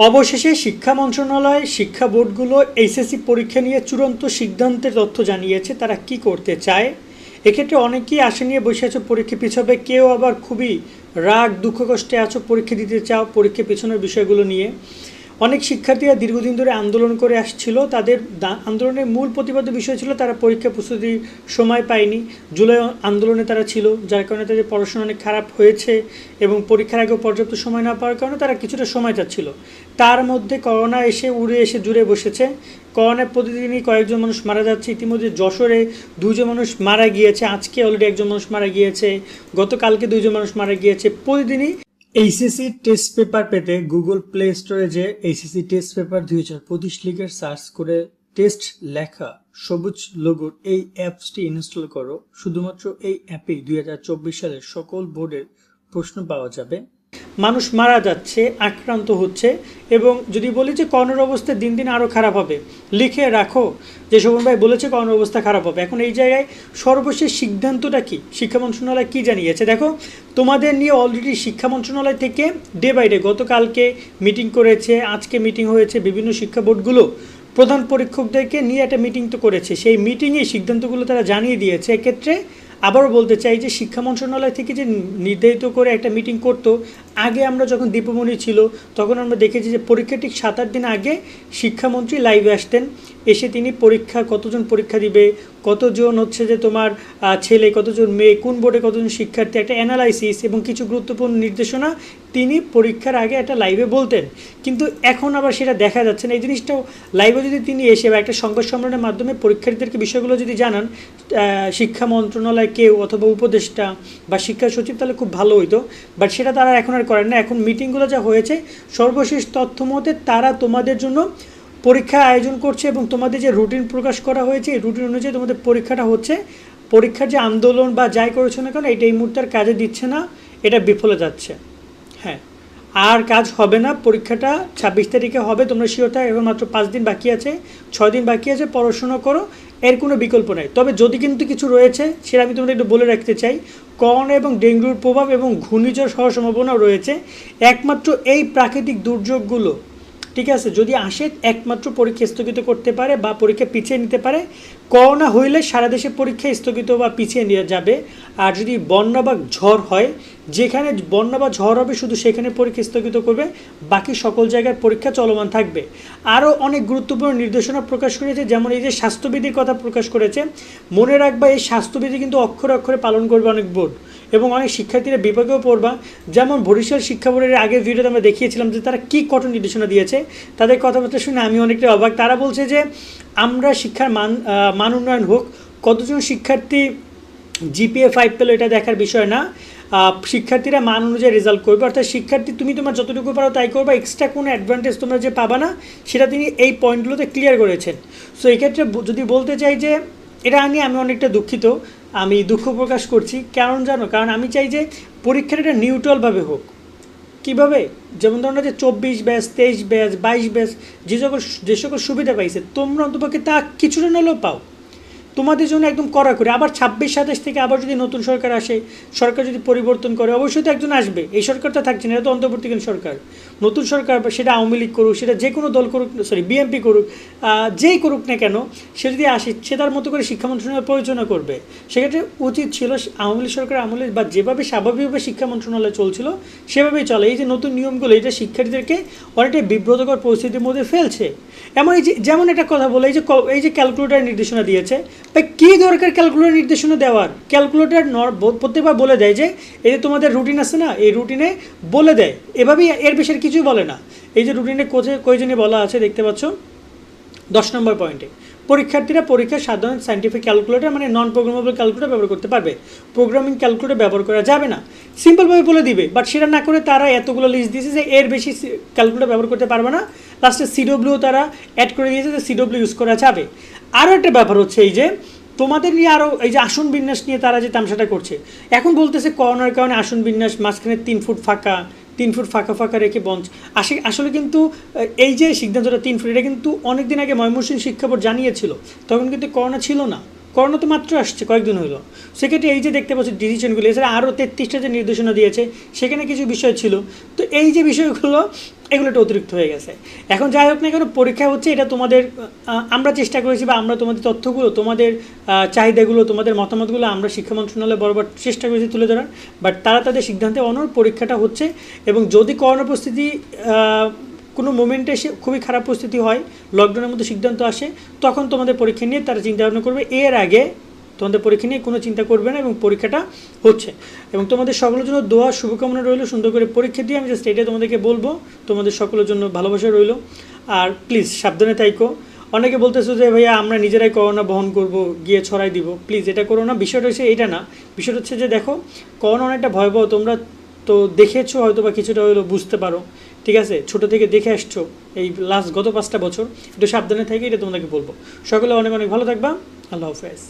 অবশেষে শিক্ষা মন্ত্রণালয় শিক্ষা বোর্ডগুলো এইচএসসি পরীক্ষা নিয়ে চূড়ান্ত সিদ্ধান্তের তথ্য জানিয়েছে তারা কি করতে চায়। এক্ষেত্রে অনেকেই আশা নিয়ে বসে আছো পরীক্ষা পিছাবে, কেউ আবার খুবই রাগ দুঃখ কষ্টে আছো পরীক্ষা দিতে চাও পরীক্ষা পেছনের বিষয়গুলো নিয়ে। অনেক শিক্ষার্থীরা দীর্ঘদিন ধরে আন্দোলন করে আসছিল, তাদের আন্দোলনের মূল প্রতিপাদ্য বিষয় ছিল তারা পরীক্ষা প্রস্তুতির সময় পায়নি। জুলাই আন্দোলনে তারা ছিল, যার কারণে তাদের পড়াশোনা অনেক খারাপ হয়েছে এবং পরীক্ষার আগেও পর্যাপ্ত সময় না পাওয়ার কারণে তারা কিছুটা সময় চাচ্ছিল। তার মধ্যে করোনা এসে উড়ে এসে জুড়ে বসেছে। করোনায় প্রতিদিনই কয়েকজন মানুষ মারা যাচ্ছে। ইতিমধ্যে যশোরে 2জন মানুষ মারা গিয়েছে, আজকে অলরেডি 1জন মানুষ মারা গিয়েছে, গতকালকে 2জন মানুষ মারা গিয়েছে। প্রতিদিনই এইচএসসি টেস্ট পেপার পেতে গুগল প্লে স্টোরে যে এইচএসসি টেস্ট পেপার 2025 লিখে সার্চ করে টেস্ট লেখা সবুজ লোগোর এই অ্যাপসটি ইনস্টল করো। শুধুমাত্র এই অ্যাপেই 2024 সালের সকল বোর্ডের প্রশ্ন পাওয়া যাবে। মানুষ মারা যাচ্ছে, আক্রান্ত হচ্ছে, এবং যদি বলি যে করোনার অবস্থা দিন দিন আরও খারাপ হবে, লিখে রাখো যে শোভন ভাই বলেছে করোনার অবস্থা খারাপ হবে। এখন এই জায়গায় সর্বশেষ সিদ্ধান্তটা কি, শিক্ষা মন্ত্রণালয় কি জানিয়েছে দেখো। তোমাদের নিয়ে অলরেডি শিক্ষা মন্ত্রণালয় থেকে ডে বাই ডে গতকালকে মিটিং করেছে, আজকে মিটিং হয়েছে, বিভিন্ন শিক্ষা বোর্ডগুলো প্রধান পরীক্ষকদেরকে নিয়ে একটা মিটিং তো করেছে। সেই মিটিংয়ে সিদ্ধান্তগুলো তারা জানিয়ে দিয়েছে। এক্ষেত্রে আবারও বলতে চাই যে শিক্ষা মন্ত্রণালয় থেকে যে নির্ধারিত করে একটা মিটিং করতো, আগে আমরা যখন দীপমণি ছিল তখন আমরা দেখেছি যে পরীক্ষা ঠিক 7-8 দিন আগে শিক্ষামন্ত্রী লাইভে আসতেন, এসে তিনি পরীক্ষা কতজন পরীক্ষা দিবে, কতজন হচ্ছে যে তোমার ছেলে, কতজন মেয়ে, কোন বোর্ডে কতজন শিক্ষার্থী, একটা অ্যানালাইসিস এবং কিছু গুরুত্বপূর্ণ নির্দেশনা তিনি পরীক্ষার আগে একটা লাইভে বলতেন। কিন্তু এখন আবার সেটা দেখা যাচ্ছে না। এই জিনিসটাও লাইভে যদি তিনি এসে বা একটা সংবাদ সম্মেলনের মাধ্যমে পরীক্ষার্থীদেরকে বিষয়গুলো যদি জানান শিক্ষা মন্ত্রণালয় কেউ অথবা উপদেষ্টা বা শিক্ষা সচিব, তাহলে খুব ভালো হইতো। বাট সেটা তারা এখন আর করেন না। এখন মিটিংগুলো যা হয়েছে সর্বশেষ তথ্য মতে তারা তোমাদের জন্য পরীক্ষা আয়োজন করছে এবং তোমাদের যে রুটিন প্রকাশ করা হয়েছে এই রুটিন অনুযায়ী তোমাদের পরীক্ষাটা হচ্ছে। পরীক্ষার যে আন্দোলন বা যাই করেছো না কেন এটা এই মুহূর্তে আর কাজে দিচ্ছে না, এটা বিফলে যাচ্ছে। হ্যাঁ, আর কাজ হবে না। পরীক্ষাটা 26 তারিখে হবে, তোমরা শিওর থাকো। এখন মাত্র 5 দিন বাকি আছে, 6 দিন বাকি আছে, পড়াশোনা করো, এর কোনো বিকল্প নেই। তবে যদি কিন্তু কিছু রয়েছে সেটা আমি তোমাদের একটু বলে রাখতে চাই। করোনা এবং ডেঙ্গুর প্রভাব এবং ঘূর্ণিঝড় হওয়ার সম্ভাবনাও রয়েছে। একমাত্র এই প্রাকৃতিক দুর্যোগগুলো ঠিক আছে যদি আসে, একমাত্র পরীক্ষা স্থগিত করতে পারে বা পরীক্ষা পিছিয়ে নিতে পারে। করোনা হইলে সারা দেশে পরীক্ষা স্থগিত বা পিছিয়ে নিয়ে যাবে। আর যদি বন্যা বা ঝড় হয়, যেখানে বন্যা বা ঝড় হবে শুধু সেখানে পরীক্ষা স্থগিত করবে, বাকি সকল জায়গার পরীক্ষা চলমান থাকবে। আরও অনেক গুরুত্বপূর্ণ নির্দেশনা প্রকাশ করেছে, যেমন এই যে স্বাস্থ্যবিধির কথা প্রকাশ করেছে। মনে রাখবা এই স্বাস্থ্যবিধি কিন্তু অক্ষরে অক্ষরে পালন করবে অনেক বোর্ড এবং অনেক শিক্ষার্থীরা বিভাগেও পড়বা। যেমন বরিশাল শিক্ষা বোর্ডের আগের ভিডিওতে আমরা দেখিয়েছিলাম যে তারা কী কঠোর নির্দেশনা দিয়েছে। তাদের কথাবার্তা শুনে আমি অনেকটা অবাক। তারা বলছে যে আমরা শিক্ষার মান উন্নয়ন হোক, কতজন শিক্ষার্থী জিপিএ 5 পেলো এটা দেখার বিষয় না, শিক্ষার্থীরা মান অনুযায়ী রেজাল্ট করবে। অর্থাৎ শিক্ষার্থী তুমি তোমার যতটুকু পারো তাই করবা, এক্সট্রা কোনো অ্যাডভান্টেজ তোমরা যে পাবা না সেটা তিনি এই পয়েন্টগুলোতে ক্লিয়ার করেছেন। সো এক্ষেত্রে যদি বলতে চাই যে এটা নিয়ে আমি অনেকটা দুঃখিত, আমি দুঃখ প্রকাশ করছি। কারণ জানো, কারণ আমি চাই যে পরীক্ষাটা এটা নিউট্রালভাবে হোক। কীভাবে? যেমন ধরো না যে 24 ব্যাচ, 23 ব্যাচ, 22 ব্যাচ যে সকল সুবিধা পাইছে তোমরা অন্তপক্ষে তা কিছুটা হলেও পাও। তোমাদের জন্য একদম কড়া করে। আবার 26-27 থেকে আবার যদি নতুন সরকার আসে, সরকার যদি পরিবর্তন করে, অবশ্যই তো একজন আসবে। এই সরকারটা থাকছে না, এটা তো অন্তর্বর্তীকালীন সরকার। নতুন সরকার, সেটা আওয়ামী লীগ করুক, সেটা যে কোনো দল করুক, বিএনপি করুক, যেই করুক না কেন, সে যদি আসে সে তার মতো করে শিক্ষা মন্ত্রণালয় পরিচালনা করবে। সেক্ষেত্রে উচিত ছিল আওয়ামী লীগ সরকার আমলে বা যেভাবে স্বাভাবিকভাবে শিক্ষা মন্ত্রণালয় চলছিল সেভাবেই চলে। এই যে নতুন নিয়মগুলো এটা শিক্ষার্থীদেরকে অনেকটাই বিব্রতকর পরিস্থিতির মধ্যে ফেলছে। এমন যেমন একটা কথা বলে, এই যে ক্যালকুলেটার নির্দেশনা দিয়েছে, কী দরকার ক্যালকুলেটর নির্দেশনা দেওয়ার? ক্যালকুলেটর প্রত্যেকবার বলে দেয় যে এই যে তোমাদের রুটিন আছে না, এই রুটিনে বলে দেয়, এভাবেই, এর বেশি কিছুই বলে না। এই যে রুটিনে কয়জনে বলা আছে দেখতে পাচ্ছ 10 নম্বর পয়েন্টে, পরীক্ষার্থীরা পরীক্ষার সাধারণ সায়েন্টিফিক ক্যালকুলেটর মানে নন প্রোগ্রামেবল ক্যালকুলেটর ব্যবহার করতে পারবে, প্রোগ্রামিং ক্যালকুলেটর ব্যবহার করা যাবে না। সিম্পলভাবে বলে দিবে, বাট সেটা না করে তারা এতগুলো লিস্ট দিয়েছে যে এর বেশি ক্যালকুলেটর ব্যবহার করতে পারবে না। লাস্টে সিডব্লিউ তারা অ্যাড করে দিয়েছে যে সিডব্লিউ ইউজ করা যাবে। আরও একটা ব্যাপার হচ্ছে এই যে তোমাদের নিয়ে আরও এই যে আসন বিন্যাস নিয়ে তারা যে তামসাটা করছে। এখন বলতেছে করোনার কারণে আসন বিন্যাস মাঝখানে 3 ফুট ফাঁকা, 3 ফুট ফাঁকা রেখে বঞ্চ। আসলে কিন্তু এই যে সিদ্ধান্তটা 3 ফুট, এটা কিন্তু অনেক দিন আগে ময়মনসিংহ শিক্ষা বোর্ড জানিয়েছিল, তখন কিন্তু করোনা ছিল না। করোনা তো মাত্র আসছে, কয়েকদিন হলো। সেক্ষেত্রে এই যে দেখতে পাচ্ছি ডিসিশনগুলো, এছাড়া আরও 33টা যে নির্দেশনা দিয়েছে সেখানে কিছু বিষয় ছিল। তো এই যে বিষয়গুলো, এগুলো একটু অতিরিক্ত হয়ে গেছে। এখন যাই হোক না কেন, পরীক্ষা হচ্ছে, এটা তোমাদের আমরা চেষ্টা করেছি বা আমরা তোমাদের তথ্যগুলো, তোমাদের চাহিদাগুলো, তোমাদের মতামতগুলো আমরা শিক্ষা মন্ত্রণালয়ে বরাবর চেষ্টা করেছি তুলে ধরার। বাট তারা তাদের সিদ্ধান্তে অনড়, পরীক্ষাটা হচ্ছে। এবং যদি করোনা পরিস্থিতি কোনো মোমেন্টে এসে খুবই খারাপ পরিস্থিতি হয়, লকডাউনের মতো সিদ্ধান্ত আসে, তখন তোমাদের পরীক্ষা নিয়ে তারা চিন্তা ভাবনা করবে। এর আগে তোমাদের পরীক্ষা নিয়ে কোনো চিন্তা করবে না এবং পরীক্ষাটা হচ্ছে। এবং তোমাদের সকলের জন্য দোয়া শুভকামনা রইল, সুন্দর করে পরীক্ষা দিয়ে আমি জাস্ট এটাই তোমাদেরকে বলবো। তোমাদের সকলের জন্য ভালোবাসা রইল। আর প্লিজ সাবধানে থাইকো। অনেকে বলতেছো যে ভাইয়া আমরা নিজেরাই করোনা বহন করব, গিয়ে ছড়াই দিব। প্লিজ এটা করো না। বিষয়টা হচ্ছে এটা না, বিষয়টা হচ্ছে যে দেখো, করোনা অনেকটা ভয়াবহ, তোমরা তো দেখেছো হয়তো বা কিছুটা হলেও বুঝতে পারো, ঠিক আছে? ছোটো থেকে দেখে আসছো এই লাস্ট গত 5টা বছর। একটু সাবধানে থেকে এটা তোমাদেরকে বলবো। সকলে অনেক অনেক ভালো থাকবা। আল্লাহ হাফেজ।